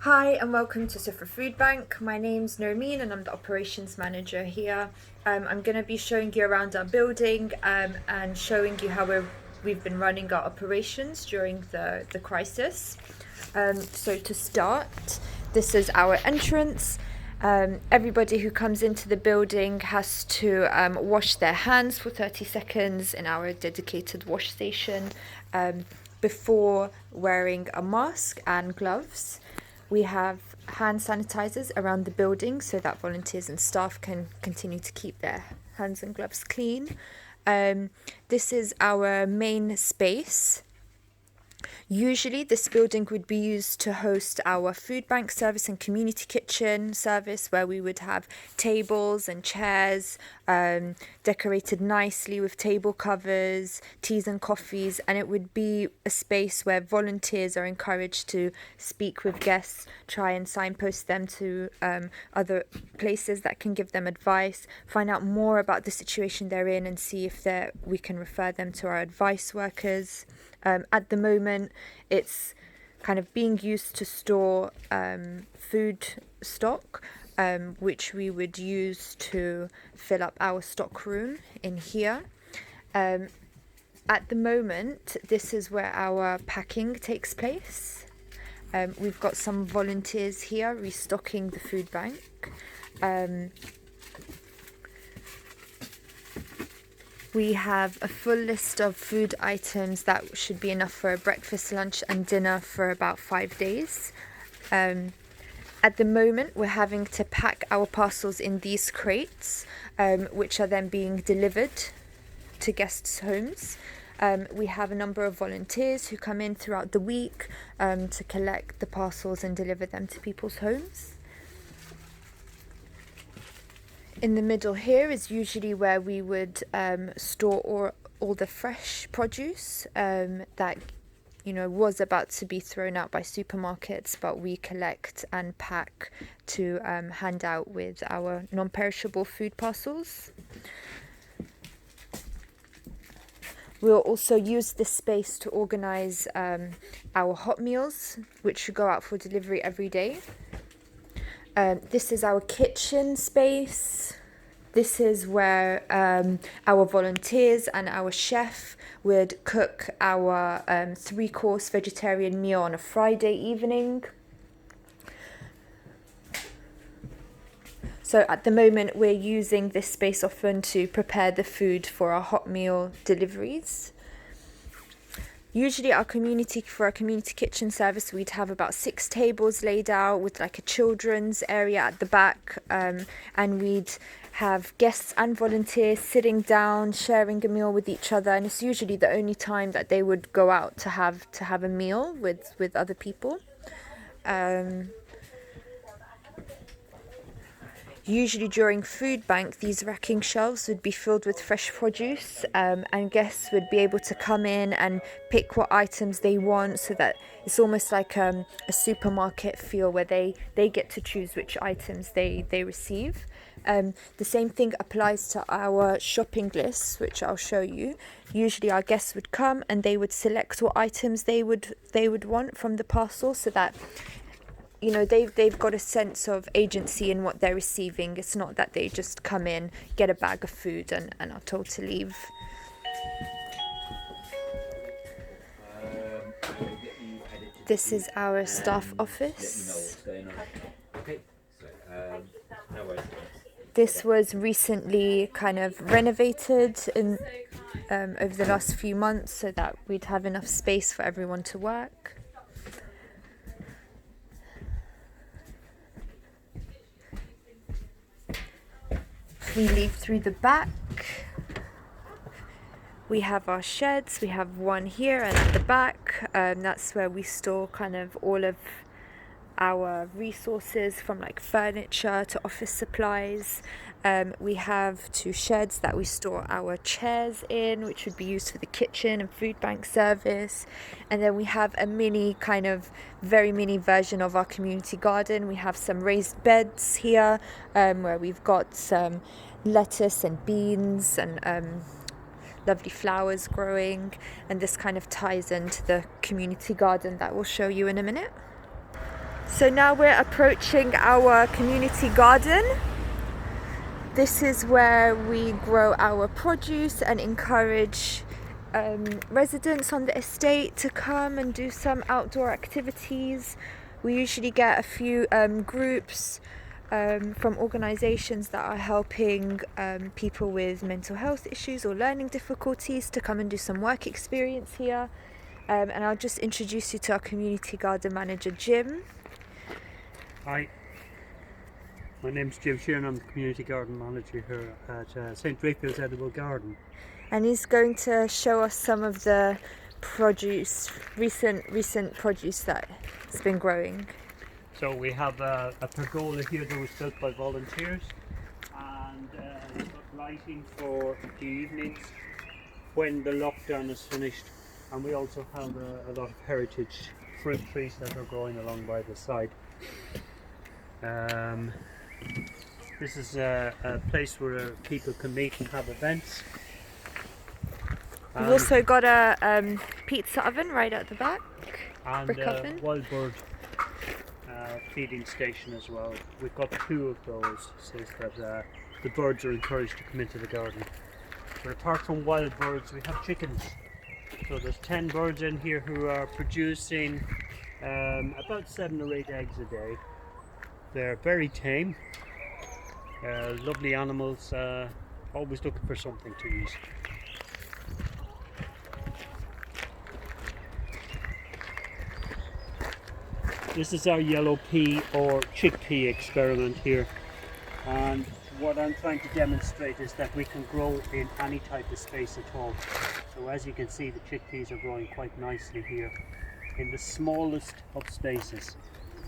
Hi and welcome to Sufra Food Bank. My name's Nermeen and I'm the operations manager here. I'm going to be showing you around our building and showing you how we've been running our operations during the crisis. So to start, this is our entrance. Everybody who comes into the building has to wash their hands for 30 seconds in our dedicated wash station before wearing a mask and gloves. We have hand sanitizers around the building so that volunteers and staff can continue to keep their hands and gloves clean. This is our main space. Usually this building would be used to host our food bank service and community kitchen service, where we would have tables and chairs decorated nicely with table covers, teas and coffees, and it would be a space where volunteers are encouraged to speak with guests, try and signpost them to other places that can give them advice, find out more about the situation they're in and see if we can refer them to our advice workers. At the moment, it's kind of being used to store food stock, which we would use to fill up our stock room in here. At the moment, this is where our packing takes place. We've got some volunteers here restocking the food bank. We have a full list of food items that should be enough for a breakfast, lunch and dinner for about 5 days. At the moment, we're having to pack our parcels in these crates, which are then being delivered to guests' homes. We have a number of volunteers who come in throughout the week to collect the parcels and deliver them to people's homes. In the middle here is usually where we would store all the fresh produce that was about to be thrown out by supermarkets, but we collect and pack to hand out with our non-perishable food parcels. We'll also use this space to organise our hot meals, which go out for delivery every day. This is our kitchen space. This is where our volunteers and our chef would cook our 3-course vegetarian meal on a Friday evening. So at the moment, we're using this space often to prepare the food for our hot meal deliveries. Usually for our community kitchen service, we'd have about 6 tables laid out with like a children's area at the back, and we'd have guests and volunteers sitting down, sharing a meal with each other, and it's usually the only time that they would go out to have a meal with other people. Usually during food bank, these racking shelves would be filled with fresh produce, and guests would be able to come in and pick what items they want, so that it's almost like a supermarket feel where they get to choose which items they receive. The same thing applies to our shopping lists, which I'll show you. Usually our guests would come and they would select what items they would want from the parcel, so that they've got a sense of agency in what they're receiving. It's not that they just come in, get a bag of food and are told to leave. This is our staff office. This was recently kind of renovated over the last few months so that we'd have enough space for everyone to work. We leave through the back. We have our sheds. We have one here and at the back. That's where we store kind of all of our resources, from like furniture to office supplies. We have 2 sheds that we store our chairs in, which would be used for the kitchen and food bank service. And then we have a very mini version of our community garden. We have some raised beds here, where we've got some lettuce and beans and lovely flowers growing. And this kind of ties into the community garden that we'll show you in a minute. So now we're approaching our community garden. This is where we grow our produce and encourage residents on the estate to come and do some outdoor activities. We usually get a few groups from organisations that are helping people with mental health issues or learning difficulties to come and do some work experience here. And I'll just introduce you to our community garden manager, Jim. Hi, my name's Jim Sheeran. I'm the community garden manager here at St. Raphael's Edible Garden. And he's going to show us some of the produce, recent produce that's been growing. So we have a pergola here that was built by volunteers, and we've got lighting for the evenings when the lockdown is finished, and we also have a lot of heritage fruit trees that are growing along by the side. This is a place where people can meet and have events. We've also got a pizza oven right at the back, and brick oven. Wild bird feeding station as well. We've got 2 of those, so that the birds are encouraged to come into the garden. But apart from wild birds, we have chickens. So there's 10 birds in here who are producing about 7 or 8 eggs a day. They're very tame, lovely animals, always looking for something to eat. This is our yellow pea or chickpea experiment here, and what I'm trying to demonstrate is that we can grow in any type of space at all. So as you can see, the chickpeas are growing quite nicely here in the smallest of spaces.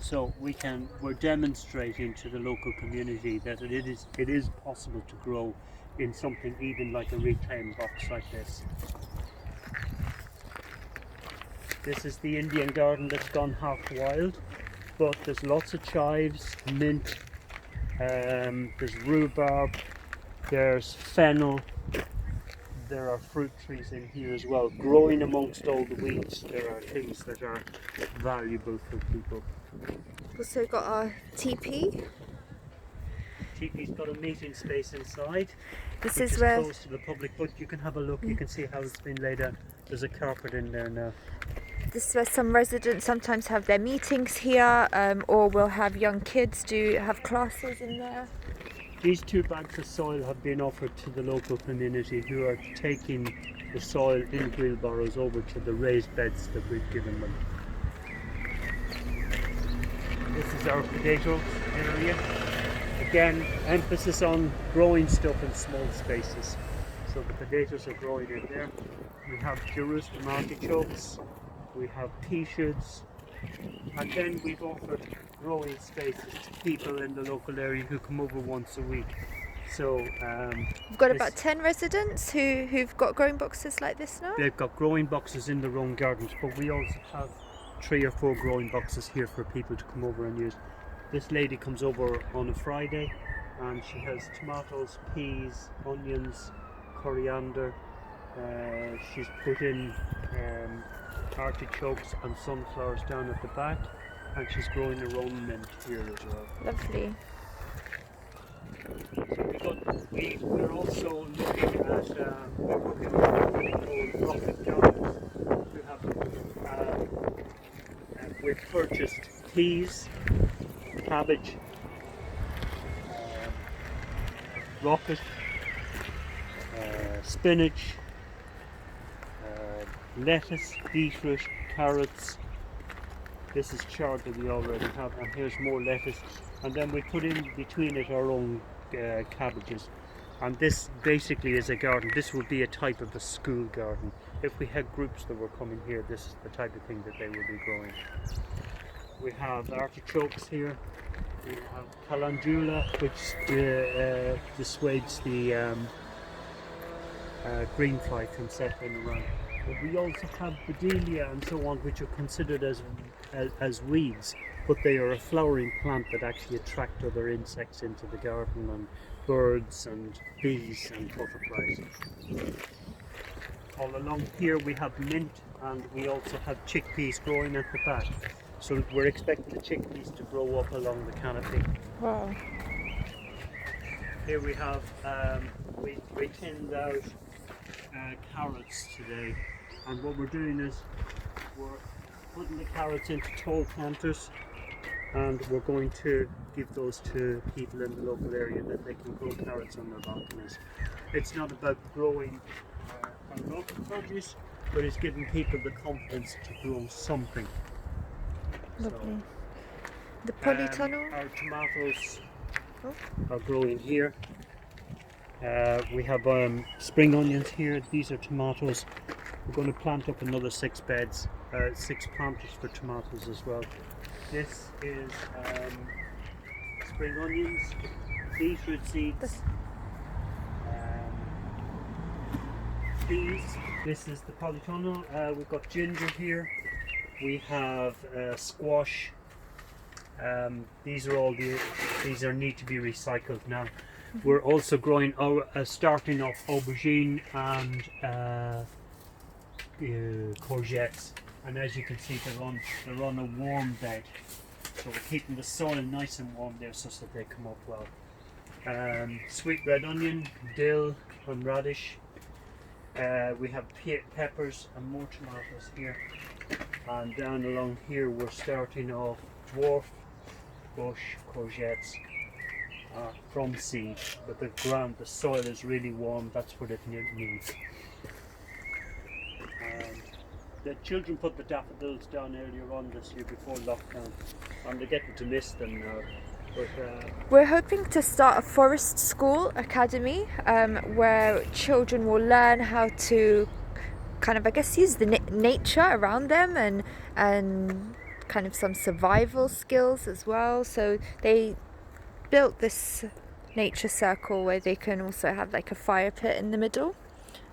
So we're demonstrating to the local community that it is possible to grow in something even like a reclaimed box like this. This is the Indian garden that's gone half wild, but there's lots of chives, mint, there's rhubarb, there's fennel, there are fruit trees in here as well. Growing amongst all the weeds, there are things that are valuable for people. Also got our teepee. Teepee's got a meeting space inside, This which is is where closed to the public, but you can have a look. You can see how it's been laid out. There's a carpet in there now. This is where some residents sometimes have their meetings here, or will have young kids have classes in there. These 2 bags of soil have been offered to the local community, who are taking the soil in wheelbarrows over to the raised beds that we've given them. This is our potato area. Again, emphasis on growing stuff in small spaces. So the potatoes are growing in there. We have Jerusalem artichokes, we have pea shoots, and then we've offered growing spaces to people in the local area who come over once a week. So We've got about 10 residents who've got growing boxes like this now. they've got growing boxes in their own gardens, but we also have 3 or 4 growing boxes here for people to come over and use. This lady comes over on a Friday and she has tomatoes, peas, onions, coriander. She's put in artichokes and sunflowers down at the back, and she's growing her own mint here as well. Lovely. So we're also looking at we're working with a company called Rocket Gardens, who have we've purchased peas, cabbage, rocket, spinach, lettuce, beetroot, carrots. This is chard that we already have, and here's more lettuce, and then we put in between it our own cabbages. And this basically is a garden. This would be a type of a school garden. If we had groups that were coming here, this is the type of thing that they would be growing. We have artichokes here. We have calendula, which dissuades the green fly from settling around. But we also have bedelia and so on, which are considered as weeds, but they are a flowering plant that actually attract other insects into the garden, and birds and bees and butterflies. All along here we have mint, and we also have chickpeas growing at the back. So we're expecting the chickpeas to grow up along the canopy. Wow. Here we have, we tinned out carrots today, and what we're doing is we're putting the carrots into tall planters, and we're going to give those to people in the local area that they can grow carrots on their balconies. It's not about growing our local produce, but it's giving people the confidence to grow something. Lovely. The polytunnel. Our tomatoes Oh. are growing here. We have spring onions here. These are tomatoes. We're going to plant up another 6 beds, 6 planters for tomatoes as well. This is spring onions, beetroot seeds, peas. This is the polytunnel. We've got ginger here. We have squash. These need to be recycled now. We're also growing, starting off aubergine and courgettes, and as you can see, they're on a warm bed, so we're keeping the soil nice and warm there so that they come up well. Sweet red onion, dill, and radish. We have peppers and more tomatoes here, and down along here we're starting off dwarf bush courgettes. From seed, but the soil is really warm. That's what it needs. The children put the daffodils down earlier on this year before lockdown, and they're getting to miss them now. But we're hoping to start a forest school academy where children will learn how to kind of, I guess, use the nature around them and kind of some survival skills as well. So they built this nature circle where they can also have like a fire pit in the middle,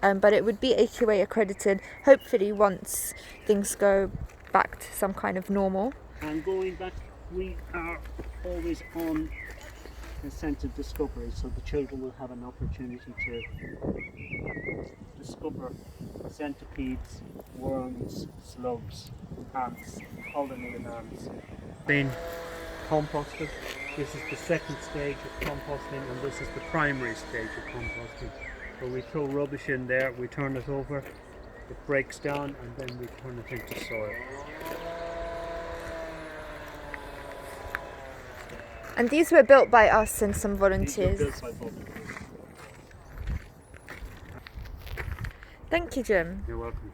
but it would be AQA accredited hopefully once things go back to some kind of normal. And going back, we are always on a sense of discovery, so the children will have an opportunity to discover centipedes, worms, slugs, ants, pollinated ants. Been composted. This is the second stage of composting, and this is the primary stage of composting, where we throw rubbish in there, we turn it over, it breaks down, and then we turn it into soil. And these were built by us and some volunteers. These were built by volunteers. Thank you, Jim. You're welcome.